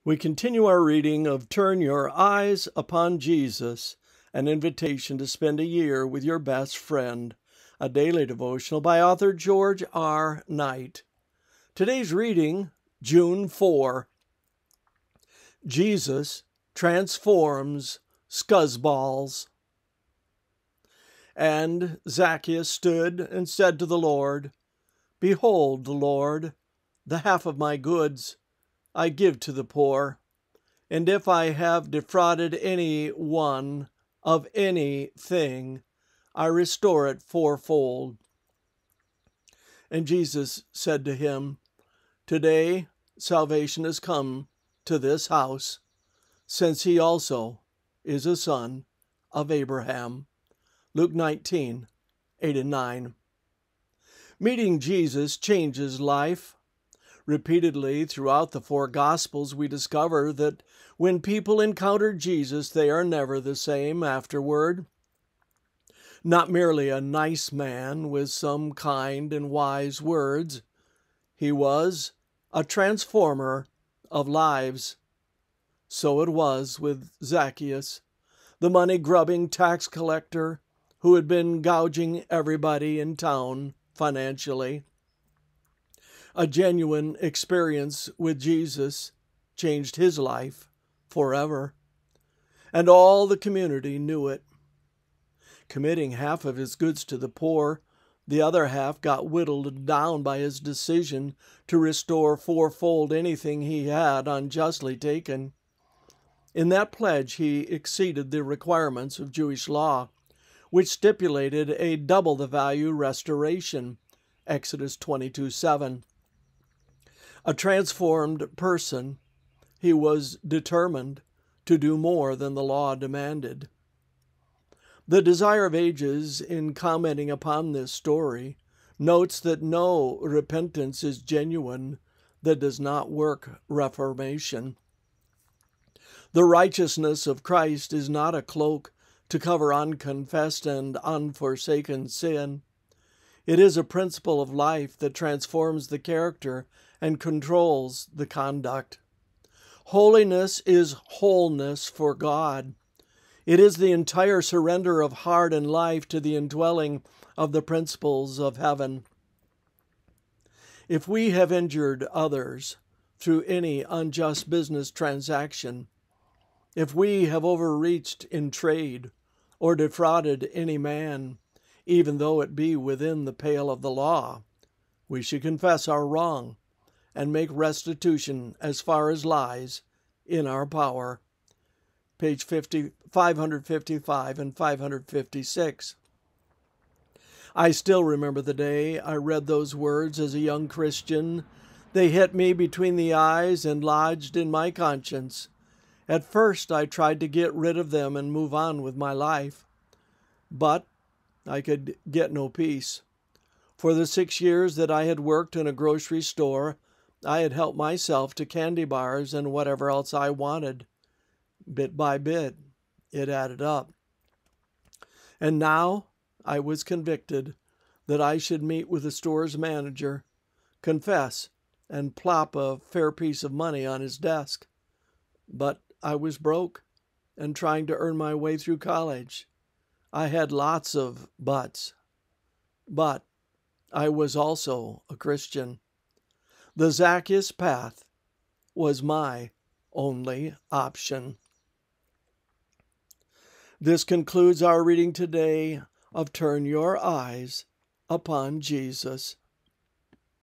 We continue our reading of Turn Your Eyes Upon Jesus, an invitation to spend a year with your best friend, a daily devotional by author George R. Knight. Today's reading, June 4. Jesus transforms Scuzzballs. And Zacchaeus stood and said to the Lord, Behold, Lord, the half of my goods I give to the poor, and if I have defrauded any one of anything, I restore it fourfold. And Jesus said to him, Today salvation has come to this house, since he also is a son of Abraham. Luke 19, 8 and 9. Meeting Jesus changes life. Repeatedly throughout the four Gospels, we discover that when people encounter Jesus, they are never the same afterward. Not merely a nice man with some kind and wise words, he was a transformer of lives. So it was with Zacchaeus, the money-grubbing tax collector who had been gouging everybody in town financially. A genuine experience with Jesus changed his life forever, and all the community knew it. Committing half of his goods to the poor, the other half got whittled down by his decision to restore fourfold anything he had unjustly taken. In that pledge, he exceeded the requirements of Jewish law, which stipulated a double the value restoration, Exodus 22:7. A transformed person, he was determined to do more than the law demanded. The Desire of Ages, in commenting upon this story, notes that no repentance is genuine that does not work reformation. The righteousness of Christ is not a cloak to cover unconfessed and unforsaken sin. It is a principle of life that transforms the character and controls the conduct. Holiness is wholeness for God. It is the entire surrender of heart and life to the indwelling of the principles of heaven. If we have injured others through any unjust business transaction, if we have overreached in trade or defrauded any man, even though it be within the pale of the law, we should confess our wrong and make restitution as far as lies in our power. Page 555 and 556. I still remember the day I read those words as a young Christian. They hit me between the eyes and lodged in my conscience. At first, I tried to get rid of them and move on with my life, but I could get no peace. For the 6 years that I had worked in a grocery store, I had helped myself to candy bars and whatever else I wanted. Bit by bit, it added up. And now I was convicted that I should meet with the store's manager, confess, and plop a fair piece of money on his desk. But I was broke and trying to earn my way through college. I had lots of buts. But I was also a Christian. The Zacchaeus path was my only option. This concludes our reading today of Turn Your Eyes Upon Jesus.